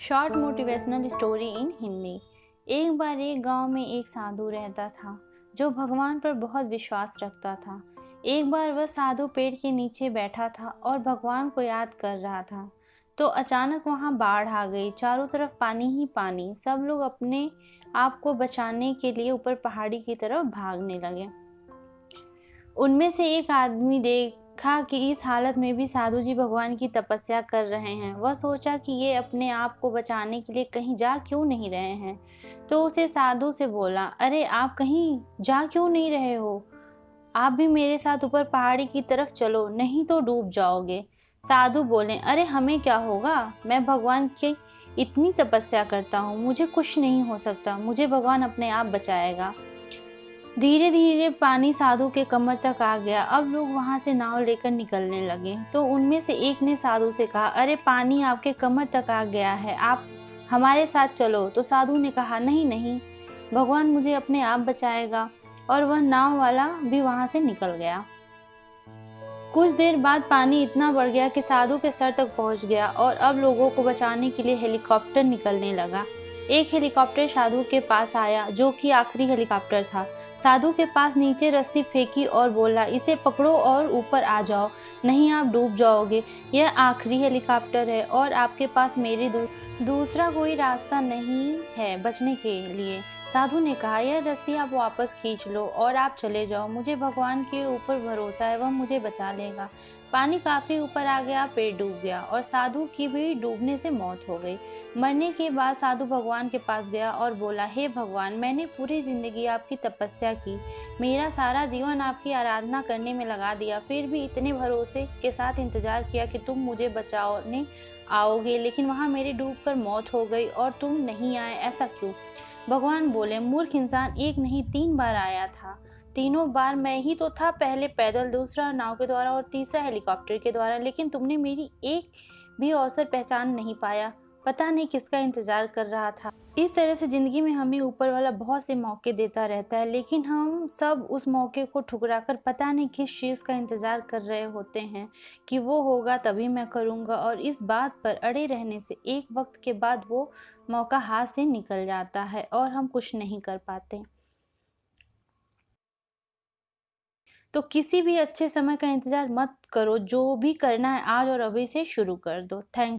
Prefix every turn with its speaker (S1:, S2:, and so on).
S1: Short motivational story in Hindi. एक बार एक गांव में एक साधु रहता था जो भगवान पर बहुत विश्वास रखता था। एक बार वह साधु पेड़ के नीचे बैठा था और भगवान को याद कर रहा था। तो अचानक वहां बाढ़ आ गई। चारों तरफ पानी ही पानी। सब लोग अपने आप को बचाने के लिए ऊपर पहाड़ी की तरफ भागने लगे। उनमें से एक आदमी देखा कि इस हालत में भी साधु जी भगवान की तपस्या कर रहे हैं। वह सोचा कि ये अपने आप को बचाने के लिए कहीं जा क्यों नहीं रहे हैं। तो उसे साधु से बोला, अरे आप कहीं जा क्यों नहीं रहे हो? आप भी मेरे साथ ऊपर पहाड़ी की तरफ चलो, नहीं तो डूब जाओगे। साधु बोले, अरे हमें क्या होगा, मैं भगवान की इतनी तपस्या करता हूँ, मुझे कुछ नहीं हो सकता, मुझे भगवान अपने आप बचाएगा। धीरे धीरे पानी साधु के कमर तक आ गया। अब लोग वहां से नाव लेकर निकलने लगे। तो उनमें से एक ने साधु से कहा, अरे पानी आपके कमर तक आ गया है, आप हमारे साथ चलो। तो साधु ने कहा, नहीं नहीं, भगवान मुझे अपने आप बचाएगा। और वह नाव वाला भी वहां से निकल गया। कुछ देर बाद पानी इतना बढ़ गया कि साधु के सर तक पहुंच गया और अब लोगों को बचाने के लिए हेलीकॉप्टर निकलने लगा। एक हेलीकॉप्टर साधु के पास आया, जो कि आखिरी हेलीकॉप्टर था। साधु के पास नीचे रस्सी फेंकी और बोला, इसे पकड़ो और ऊपर आ जाओ, नहीं आप डूब जाओगे। यह आखिरी हेलीकॉप्टर है और आपके पास मेरे दूसरा कोई रास्ता नहीं है बचने के लिए। साधु ने कहा, यह रस्सी आप वापस खींच लो और आप चले जाओ, मुझे भगवान के ऊपर भरोसा है, वह मुझे बचा लेगा। पानी काफी ऊपर आ गया, पेड़ डूब गया और साधु की भी डूबने से मौत हो गई। मरने के बाद साधु भगवान के पास गया और बोला, हे भगवान, मैंने पूरी जिंदगी आपकी तपस्या की, मेरा सारा जीवन आपकी आराधना करने में लगा दिया, फिर भी इतने भरोसे के साथ इंतजार किया कि तुम मुझे बचाने आओगे, लेकिन वहां मेरी डूबकर मौत हो गई और तुम नहीं आए, ऐसा क्यों? भगवान बोले, मूर्ख इंसान, एक नहीं 3 बार आया था। तीनों बार मैं ही तो था, पहले पैदल, दूसरा नाव के द्वारा और तीसरा हेलीकॉप्टर के द्वारा, लेकिन तुमने मेरी एक भी अवसर पहचान नहीं पाया। पता नहीं किसका इंतजार कर रहा था। इस तरह से जिंदगी में हमें ऊपर वाला बहुत से मौके देता रहता है, लेकिन हम सब उस मौके को ठुकराकर पता नहीं किस चीज़ का इंतजार कर रहे होते हैं कि वो होगा तभी मैं करूँगा, और इस बात पर अड़े रहने से एक वक्त के बाद वो मौका हाथ से निकल जाता है और हम कुछ नहीं कर पाते। तो किसी भी अच्छे समय का इंतजार मत करो, जो भी करना है आज और अभी से शुरू कर दो। थैंक